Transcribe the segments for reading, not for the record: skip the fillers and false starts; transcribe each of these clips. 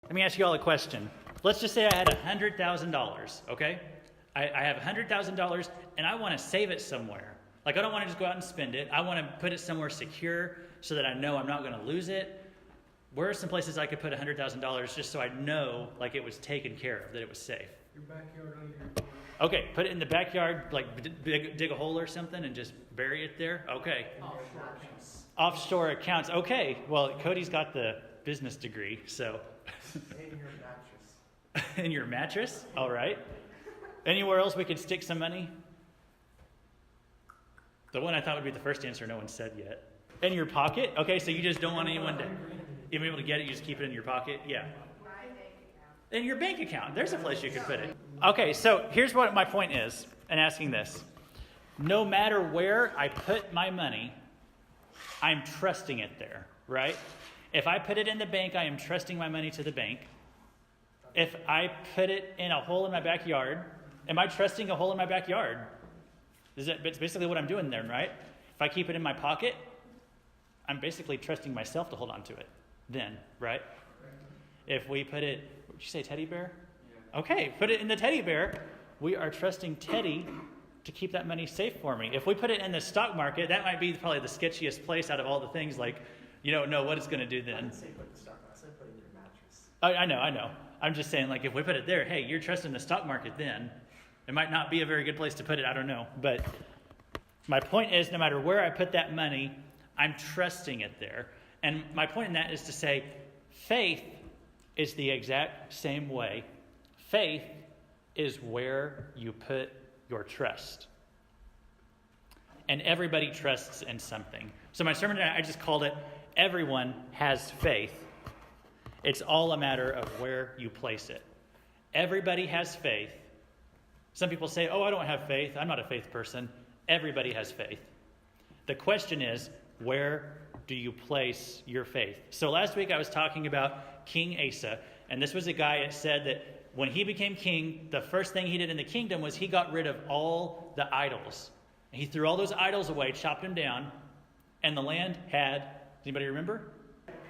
Let me ask you all a question. Let's just say I had $100,000, okay? I have $100,000 and I want to save it somewhere. Like, I don't want to just go out and spend it. I want to put it somewhere secure so that I know I'm not going to lose it. Where are some places I could put $100,000 just so I know, like, it was taken care of, that it was safe? Your backyard under your door. Okay, put it in the backyard, like dig a hole or something and just bury it there? Okay. Offshore accounts. Okay, well, Cody's got the business degree, so. In your mattress. In your mattress? All right. Anywhere else we could stick some money? The one I thought would be the first answer no one said yet. In your pocket? Okay, so you just don't want anyone to even be able to get it, you just keep it in your pocket? Yeah. In your bank account. There's a place you can put it. Okay, so here's what my point is in asking this. No matter where I put my money, I'm trusting it there, right? If I put it in the bank, I am trusting my money to the bank. If I put it in a hole in my backyard, am I trusting a hole in my backyard? It's basically what I'm doing there, right? If I keep it in my pocket, I'm basically trusting myself to hold on to it then, right? If we put it, what did you say, teddy bear? Yeah. Okay, put it in the teddy bear. We are trusting Teddy to keep that money safe for me. If we put it in the stock market, that might be probably the sketchiest place out of all the things. Like, you don't know what it's going to do then. I didn't say put it in the stock market. I said put it in your mattress. I know. I'm just saying, like, if we put it there, hey, you're trusting the stock market then. It might not be a very good place to put it. I don't know. But my point is, no matter where I put that money, I'm trusting it there. And my point in that is to say, faith is the exact same way. Faith is where you put your trust. And everybody trusts in something. So my sermon tonight, I just called it, Everyone Has Faith. It's all a matter of where you place it. Everybody has faith. Some people say, oh, I don't have faith. I'm not a faith person. Everybody has faith. The question is, where do you place your faith? So last week I was talking about King Asa. And this was a guy that said that when he became king, the first thing he did in the kingdom was he got rid of all the idols. And he threw all those idols away, chopped them down, and the land had, does anybody remember?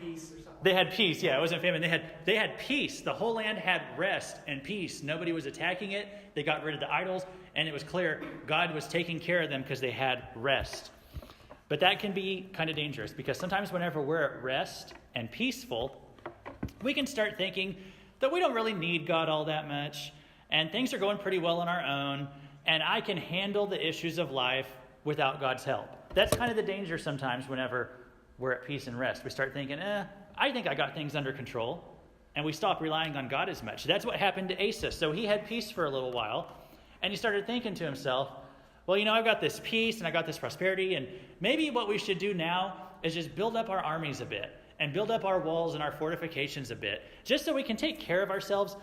Peace or something. They had peace, yeah, it wasn't famine. They had peace. The whole land had rest and peace. Nobody was attacking it. They got rid of the idols, and it was clear God was taking care of them because they had rest. But that can be kind of dangerous because sometimes whenever we're at rest and peaceful, we can start thinking that we don't really need God all that much, and things are going pretty well on our own, and I can handle the issues of life without God's help. That's kind of the danger sometimes whenever we're at peace and rest. We start thinking, I think I got things under control, and we stop relying on God as much. That's what happened to Asa. So he had peace for a little while, and he started thinking to himself, well, I've got this peace, and I got this prosperity, and maybe what we should do now is just build up our armies a bit, and build up our walls and our fortifications a bit, just so we can take care of ourselves,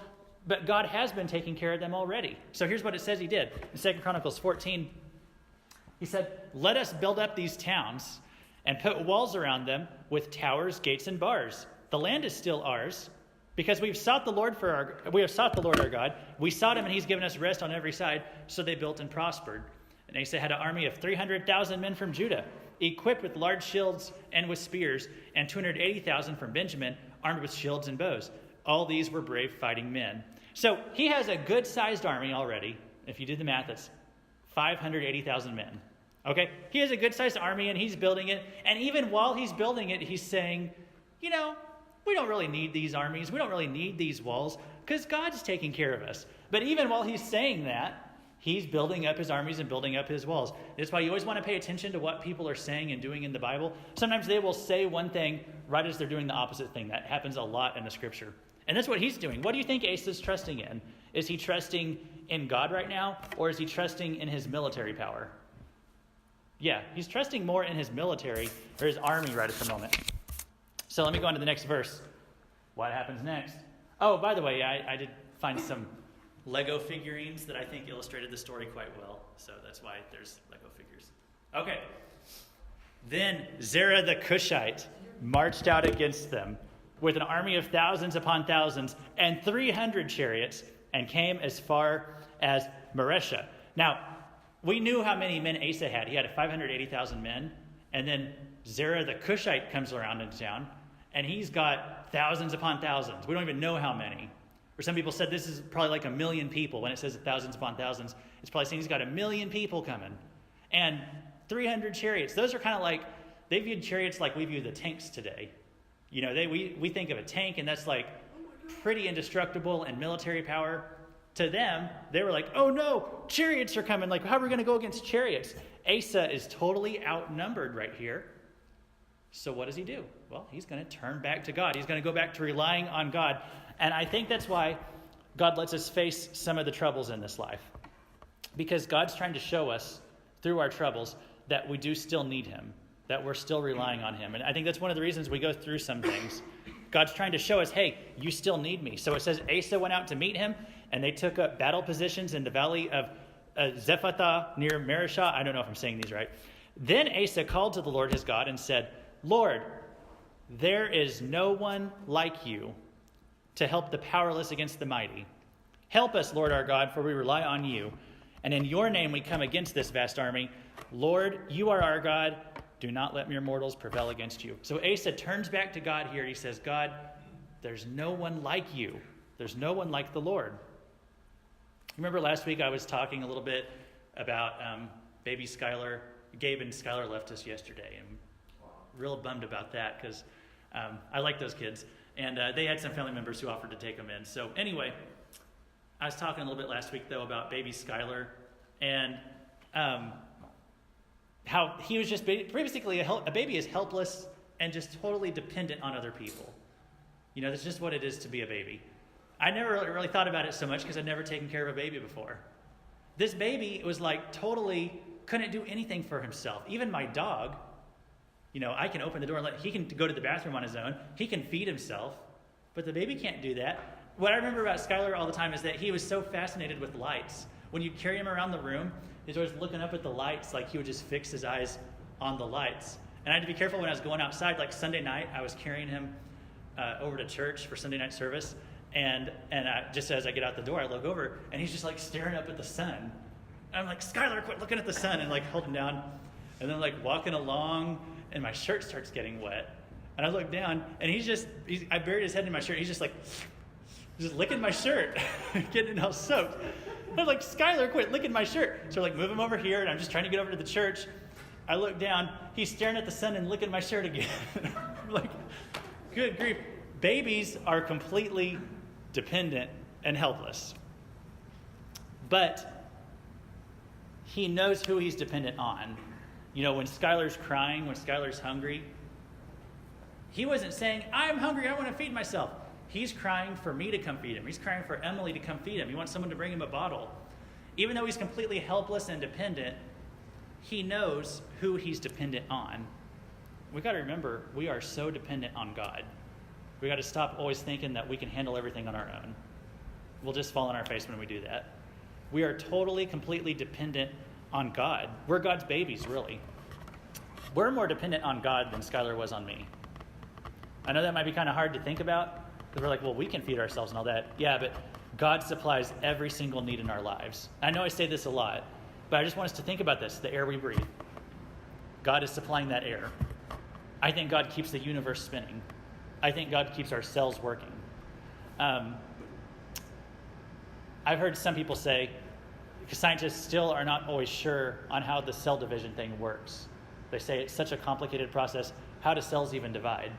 but God has been taking care of them already. So here's what it says he did. In 2 Chronicles 14, he said, let us build up these towns and put walls around them with towers, gates, and bars. The land is still ours, because we have sought the Lord our God. We sought him, and he's given us rest on every side. So they built and prospered. And Asa had an army of 300,000 men from Judah, equipped with large shields and with spears, and 280,000 from Benjamin, armed with shields and bows. All these were brave fighting men. So he has a good-sized army already. If you do the math, that's 580,000 men. Okay? He has a good-sized army, and he's building it. And even while he's building it, he's saying, we don't really need these armies. We don't really need these walls, because God's taking care of us. But even while he's saying that, he's building up his armies and building up his walls. That's why you always want to pay attention to what people are saying and doing in the Bible. Sometimes they will say one thing right as they're doing the opposite thing. That happens a lot in the scripture. And that's what he's doing. What do you think Asa's trusting in? Is he trusting in God right now, or is he trusting in his military power? Yeah, he's trusting more in his military or his army right at the moment. So let me go on to the next verse. What happens next? Oh, by the way, I did find some Lego figurines that I think illustrated the story quite well. So that's why there's Lego figures. Okay. Then Zerah the Cushite marched out against them with an army of thousands upon thousands and 300 chariots, and came as far as Maresha. Now, we knew how many men Asa had. He had 580,000 men. And then Zerah the Cushite comes around into town, and he's got thousands upon thousands. We don't even know how many. Or some people said this is probably like 1 million people. When it says thousands upon thousands, it's probably saying he's got 1 million people coming. And 300 chariots. Those are kind of like, they viewed chariots like we view the tanks today. You know, we think of a tank, and that's like pretty indestructible and military power. To them, they were like, oh no, chariots are coming. Like, how are we going to go against chariots? Asa is totally outnumbered right here. So what does he do? Well, he's going to turn back to God. He's going to go back to relying on God. And I think that's why God lets us face some of the troubles in this life. Because God's trying to show us through our troubles that we do still need him, that we're still relying on him. And I think that's one of the reasons we go through some things. God's trying to show us, hey, you still need me. So it says Asa went out to meet him, and they took up battle positions in the valley of Zephathah near Marishah. I don't know if I'm saying these right. Then Asa called to the Lord his God and said, Lord, there is no one like you to help the powerless against the mighty. Help us, Lord our God, for we rely on you. And in your name we come against this vast army. Lord, you are our God. Do not let mere mortals prevail against you. So Asa turns back to God here. He says, God, there's no one like you. There's no one like the Lord. Remember last week I was talking a little bit about baby Skylar. Gabe and Skylar left us yesterday. And real bummed about that because I like those kids. And they had some family members who offered to take them in. So anyway, I was talking a little bit last week, though, about baby Skylar and how he was just basically a baby is helpless and just totally dependent on other people. You know, that's just what it is to be a baby. I never really thought about it so much because I'd never taken care of a baby before. This baby was like totally couldn't do anything for himself. Even my dog, you know, I can open the door and he can go to the bathroom on his own. He can feed himself, but the baby can't do that. What I remember about Skylar all the time is that he was so fascinated with lights. When you'd carry him around the room, he's always looking up at the lights, like he would just fix his eyes on the lights. And I had to be careful when I was going outside. Like Sunday night, I was carrying him over to church for Sunday night service. And just as I get out the door, I look over, and he's just like staring up at the sun. And I'm like, Skylar, quit looking at the sun, and like hold him down. And then like walking along, and my shirt starts getting wet. And I look down, and I buried his head in my shirt. He's just like, just licking my shirt, getting it all soaked. And I'm like, Skylar, quit licking my shirt. So like move him over here, and I'm just trying to get over to the church. I look down, he's staring at the sun and licking my shirt again. I'm like, good grief. Babies are completely dependent and helpless. But he knows who he's dependent on. You know, when Skylar's crying, when Skylar's hungry, he wasn't saying, I'm hungry, I want to feed myself. He's crying for me to come feed him. He's crying for Emily to come feed him. He wants someone to bring him a bottle. Even though he's completely helpless and dependent, he knows who he's dependent on. We got to remember, we are so dependent on God. We got to stop always thinking that we can handle everything on our own. We'll just fall on our face when we do that. We are totally, completely dependent on God. We're God's babies, really. We're more dependent on God than Skylar was on me. I know that might be kind of hard to think about, because we're like, well, we can feed ourselves and all that. Yeah, but God supplies every single need in our lives. I know I say this a lot, but I just want us to think about this, the air we breathe. God is supplying that air. I think God keeps the universe spinning. I think God keeps our cells working. I've heard some people say, because scientists still are not always sure on how the cell division thing works. They say it's such a complicated process. How do cells even divide?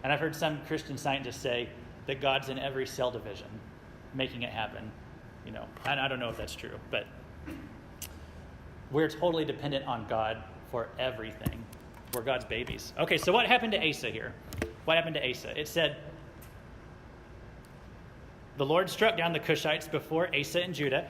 And I've heard some Christian scientists say that God's in every cell division, making it happen. You know, I don't know if that's true, but we're totally dependent on God for everything. We're God's babies. Okay, so what happened to Asa here? What happened to Asa? It said, the Lord struck down the Cushites before Asa and Judah.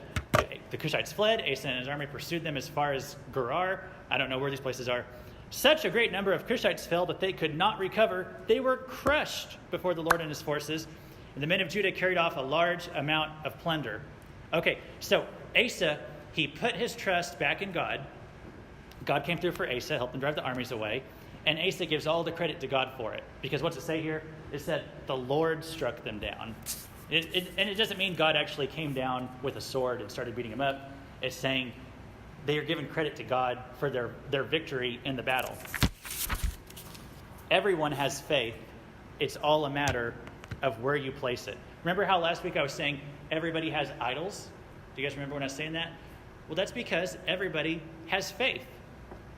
The Cushites fled. Asa and his army pursued them as far as Gerar. I don't know where these places are. Such a great number of Cushites fell that they could not recover. They were crushed before the Lord and his forces. And the men of Judah carried off a large amount of plunder. Okay, so Asa, he put his trust back in God. God came through for Asa, helped him drive the armies away. And Asa gives all the credit to God for it. Because what's it say here? It said the Lord struck them down. And it doesn't mean God actually came down with a sword and started beating them up. It's saying they are giving credit to God for their victory in the battle. Everyone has faith. It's all a matter of where you place it. Remember how last week I was saying everybody has idols? Do you guys remember when I was saying that? Well, that's because everybody has faith.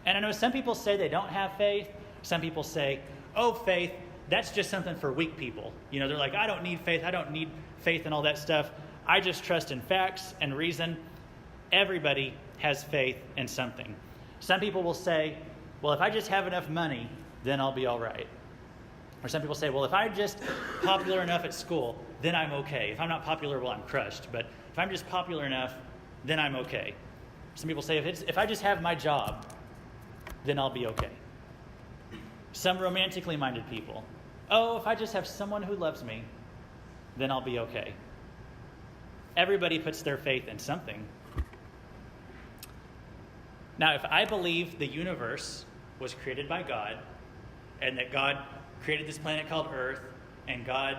And I know some people say they don't have faith. Some people say, oh, faith, that's just something for weak people. They're like, I don't need faith. I don't need faith and all that stuff. I just trust in facts and reason. Everybody has faith in something. Some people will say, well, if I just have enough money, then I'll be all right. Or some people say, well, if I'm just popular enough at school, then I'm okay. If I'm not popular, well, I'm crushed. But if I'm just popular enough, then I'm okay. Some people say, if I just have my job, then I'll be okay. Some romantically minded people, oh, if I just have someone who loves me, then I'll be okay. Everybody puts their faith in something. Now, if I believe the universe was created by God, and that God created this planet called Earth, and God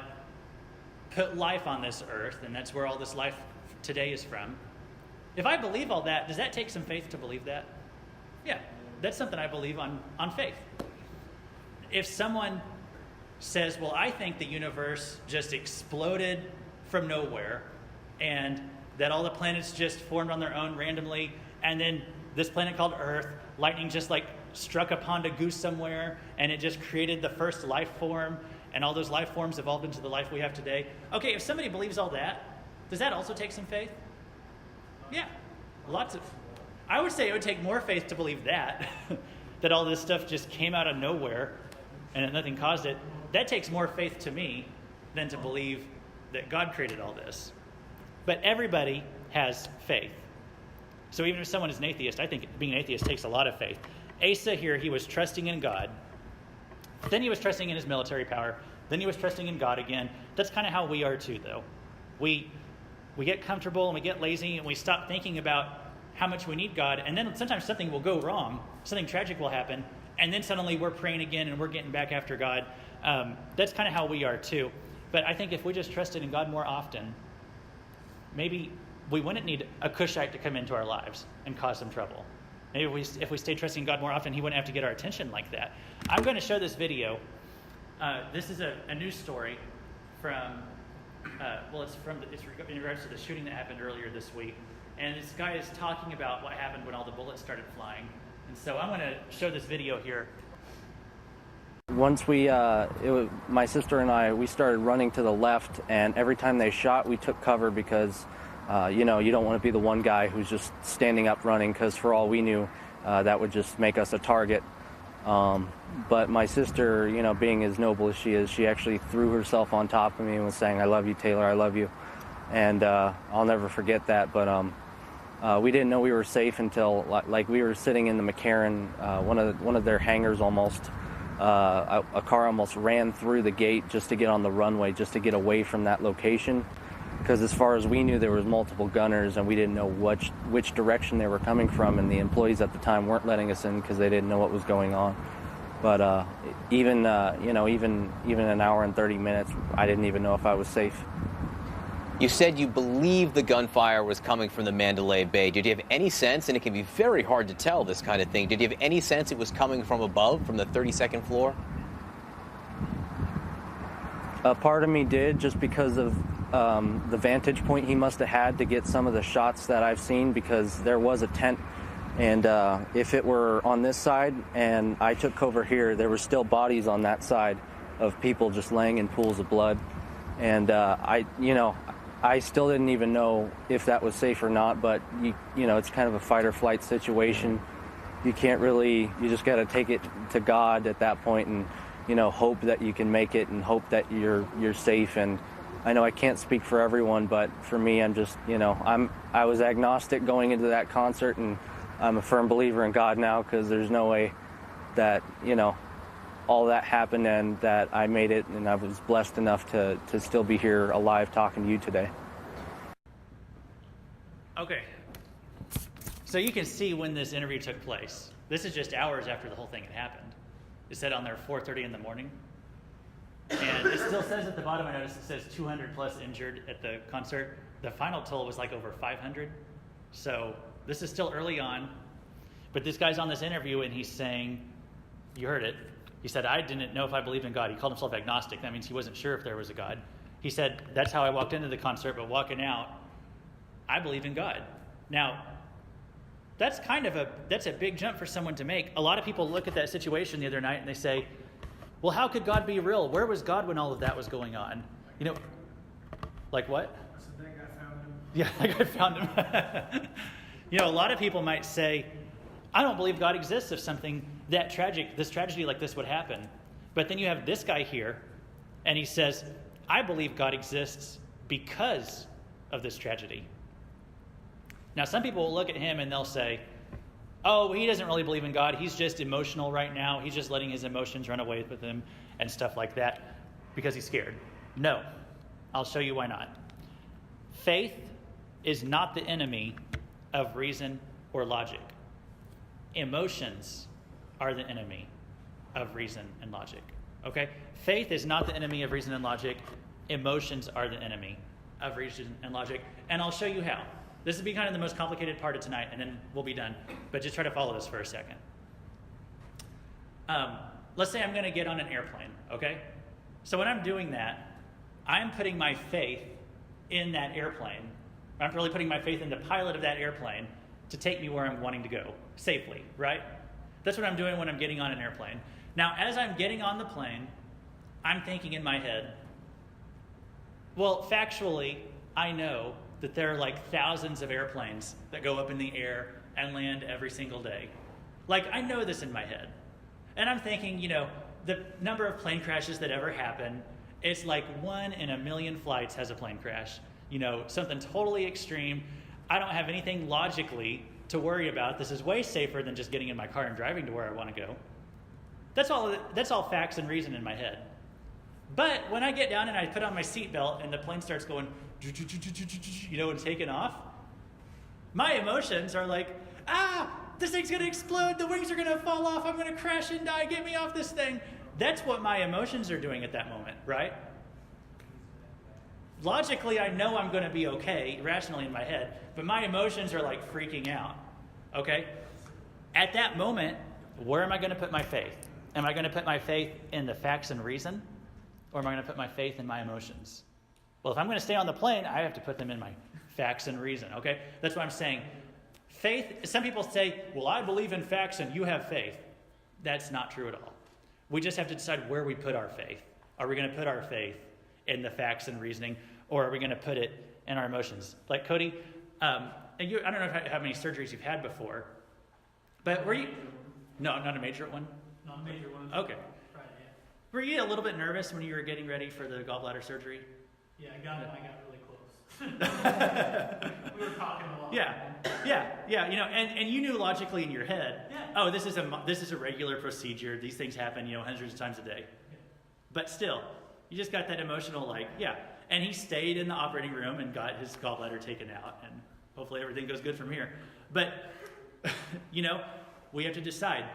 put life on this earth, and that's where all this life today is from. If I believe all that, does that take some faith to believe that? Yeah, that's something I believe on faith. If someone says, well, I think the universe just exploded from nowhere, and that all the planets just formed on their own randomly, and then this planet called Earth, lightning just like struck upon a goose somewhere, and it just created the first life form, and all those life forms evolved into the life we have today. Okay, if somebody believes all that, does that also take some faith? Yeah, lots of. I would say it would take more faith to believe that, that all this stuff just came out of nowhere and that nothing caused it. That takes more faith to me than to believe that God created all this. But everybody has faith. So even if someone is an atheist, I think being an atheist takes a lot of faith. Asa here, he was trusting in God. Then he was trusting in his military power. Then he was trusting in God again. That's kind of how we are too, though. We get comfortable and we get lazy and we stop thinking about how much we need God. And then sometimes something will go wrong. Something tragic will happen. And then suddenly we're praying again and we're getting back after God. That's kind of how we are too. But I think if we just trusted in God more often, maybe we wouldn't need a Cushite to come into our lives and cause some trouble. Maybe if we stayed trusting God more often, he wouldn't have to get our attention like that. I'm going to show this video. This is a news story from, it's in regards to the shooting that happened earlier this week. And this guy is talking about what happened when all the bullets started flying. And so I'm going to show this video here. Once my sister and I, we started running to the left, and every time they shot, we took cover because, you don't want to be the one guy who's just standing up running, because for all we knew, that would just make us a target. But my sister, being as noble as she is, she actually threw herself on top of me and was saying, "I love you, Taylor, I love you." And I'll never forget that. But we didn't know we were safe until, like, we were sitting in the McCarran, one of their hangars almost. A car almost ran through the gate just to get on the runway, just to get away from that location. Because as far as we knew, there was multiple gunners, and we didn't know which direction they were coming from, and the employees at the time weren't letting us in because they didn't know what was going on. But even an hour and 30 minutes, I didn't even know if I was safe. You said you believed the gunfire was coming from the Mandalay Bay. Did you have any sense, and it can be very hard to tell this kind of thing, did you have any sense it was coming from above, from the 32nd floor? A part of me did, just because of the vantage point he must have had to get some of the shots that I've seen, because there was a tent, and if it were on this side and I took cover here, there were still bodies on that side of people just laying in pools of blood. And I still didn't even know if that was safe or not, but it's kind of a fight or flight situation. You can't really, you just got to take it to God at that point and, hope that you can make it and hope that you're safe. And I know I can't speak for everyone, but for me, I'm just, I was agnostic going into that concert, and I'm a firm believer in God now, because there's no way that, all that happened and that I made it, and I was blessed enough to still be here alive talking to you today. Okay. So you can see when this interview took place. This is just hours after the whole thing had happened. It said on there 4:30 in the morning. And it still says at the bottom, I noticed it says 200 plus injured at the concert. The final toll was like over 500. So this is still early on. But this guy's on this interview and he's saying, you heard it, He said, I didn't know if I believed in God. He called himself agnostic. That means he wasn't sure if there was a God. He said, that's how I walked into the concert, but walking out, I believe in God. Now, that's a big jump for someone to make. A lot of people look at that situation the other night and they say, well, how could God be real? Where was God when all of that was going on? You know, like what? So that guy found him. Yeah, that guy found him. You know, a lot of people might say, I don't believe God exists if something that tragic, this tragedy like this would happen. But then you have this guy here, and he says, I believe God exists because of this tragedy. Now, some people will look at him and they'll say, oh, he doesn't really believe in God. He's just emotional right now. He's just letting his emotions run away with him and stuff like that because he's scared. No, I'll show you why not. Faith is not the enemy of reason or logic. Emotions are the enemy of reason and logic. Okay? Faith is not the enemy of reason and logic. Emotions are the enemy of reason and logic. And I'll show you how. This will be kind of the most complicated part of tonight, and then we'll be done. But just try to follow this for a second. Let's say I'm going to get on an airplane, okay? So when I'm doing that, I'm putting my faith in that airplane. I'm really putting my faith in the pilot of that airplane to take me where I'm wanting to go safely, right? That's what I'm doing when I'm getting on an airplane. Now, as I'm getting on the plane, I'm thinking in my head, well, factually, I know that there are like thousands of airplanes that go up in the air and land every single day. Like, I know this in my head. And I'm thinking, you know, the number of plane crashes that ever happen, it's like 1 in a million flights has a plane crash. You know, something totally extreme. I don't have anything logically to worry about. This is way safer than just getting in my car and driving to where I want to go. That's all facts and reason in my head. But when I get down and I put on my seatbelt and the plane starts going, you know, and taking off, my emotions are like, this thing's going to explode. The wings are going to fall off. I'm going to crash and die. Get me off this thing. That's what my emotions are doing at that moment, right? Logically, I know I'm going to be okay, rationally in my head, but my emotions are like freaking out, okay? At that moment, where am I going to put my faith? Am I going to put my faith in the facts and reason, or am I going to put my faith in my emotions? Well, if I'm going to stay on the plane, I have to put them in my facts and reason, okay? That's what I'm saying. Faith, some people say, well, I believe in facts and you have faith. That's not true at all. We just have to decide where we put our faith. Are we going to put our faith in the facts and reasoning, or are we going to put it in our emotions? Like Cody, and you, I don't know how many surgeries you've had before, but were you? No, not a major one? Not a major one. Okay. Right, yeah. Were you a little bit nervous when you were getting ready for the gallbladder surgery? Yeah, I got really close. We were talking a lot. Yeah. You know, and you knew logically in your head, Yeah. oh, this is a regular procedure. These things happen, you know, hundreds of times a day. Yeah. But still, you just got that emotional, like, yeah. And he stayed in the operating room and got his gallbladder taken out, and hopefully everything goes good from here. But, you know, we have to decide,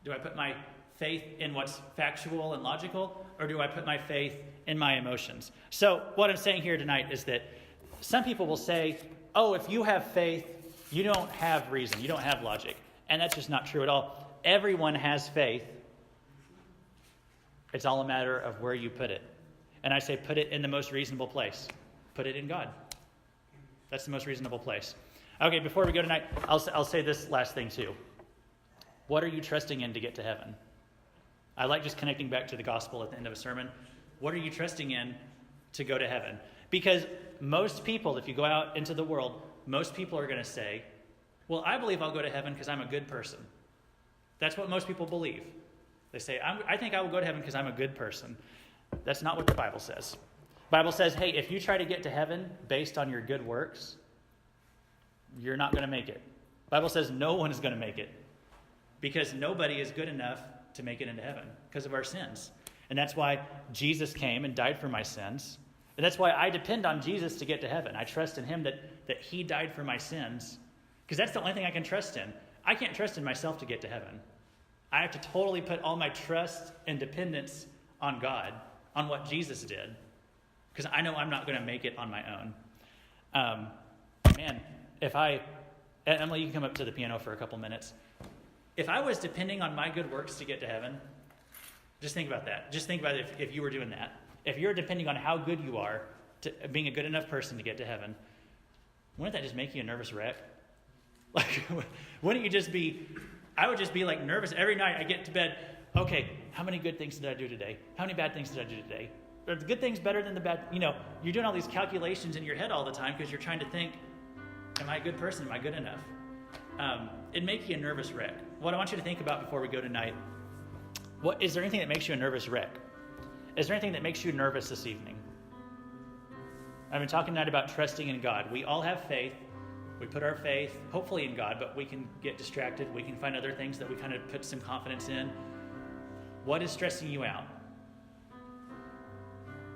do I put my faith in what's factual and logical, or do I put my faith in my emotions? So what I'm saying here tonight is that some people will say, oh, if you have faith, you don't have reason, you don't have logic. And that's just not true at all. Everyone has faith. It's all a matter of where you put it. And I say put it in the most reasonable place. Put it in God. That's the most reasonable place. Okay, before we go tonight, I'll say this last thing too. What are you trusting in to get to heaven? I like just connecting back to the gospel at the end of a sermon. What are you trusting in to go to heaven? Because most people, if you go out into the world, most people are going to say, well, I believe I'll go to heaven because I'm a good person. That's what most people believe. They say, I think I will go to heaven because I'm a good person. That's not what the Bible says. The Bible says, hey, if you try to get to heaven based on your good works, you're not going to make it. The Bible says no one is going to make it because nobody is good enough to make it into heaven because of our sins. And that's why Jesus came and died for my sins. And that's why I depend on Jesus to get to heaven. I trust in him that he died for my sins because that's the only thing I can trust in. I can't trust in myself to get to heaven. I have to totally put all my trust and dependence on God, on what Jesus did, because I know I'm not going to make it on my own. Emily, you can come up to the piano for a couple minutes. If I was depending on my good works to get to heaven, Just think about that. Just think about it if you were doing that. If you're depending on how good you are, to being a good enough person to get to heaven, wouldn't that just make you a nervous wreck? Like, wouldn't you just be, I would just be like nervous every night I get to bed. Okay, how many good things did I do today? How many bad things did I do today? Are the good things better than the bad? You're doing all these calculations in your head all the time because you're trying to think, am I a good person? Am I good enough? It'd make you a nervous wreck. What I want you to think about before we go tonight, is there anything that makes you a nervous wreck? Is there anything that makes you nervous this evening? I've been talking tonight about trusting in God. We all have faith. We put our faith, hopefully, in God, but we can get distracted. We can find other things that we kind of put some confidence in. What is stressing you out?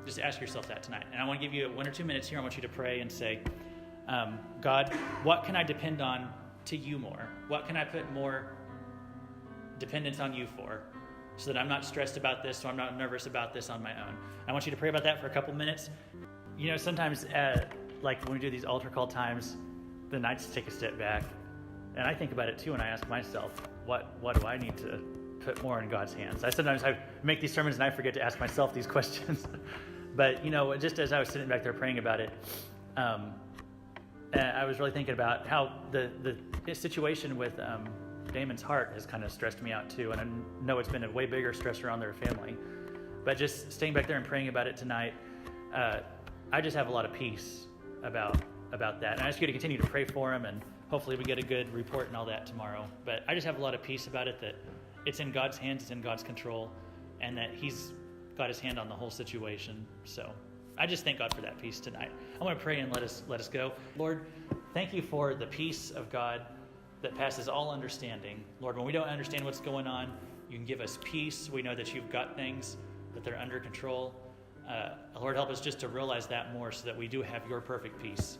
Just ask yourself that tonight. And I want to give you 1 or 2 minutes here. I want you to pray and say, God, what can I depend on to you more? What can I put more dependence on you for? So that I'm not stressed about this, so I'm not nervous about this on my own. I want you to pray about that for a couple minutes. Sometimes, like when we do these altar call times, then I just take a step back, and I think about it too, and I ask myself, what do I need to put more in God's hands? Sometimes I make these sermons and I forget to ask myself these questions. But, just as I was sitting back there praying about it, I was really thinking about how the situation with Damon's heart has kind of stressed me out too, and I know it's been a way bigger stressor on their family. But just staying back there and praying about it tonight, I just have a lot of peace about that. And I ask you to continue to pray for him, and hopefully we get a good report and all that tomorrow. But I just have a lot of peace about it, that it's in God's hands, it's in God's control, and that he's got his hand on the whole situation. So I just thank God for that peace tonight. I want to pray and let us go. Lord, thank you for the peace of God that passes all understanding. Lord, when we don't understand what's going on, you can give us peace. We know that you've got things, that they're under control. Lord, help us just to realize that more so that we do have your perfect peace.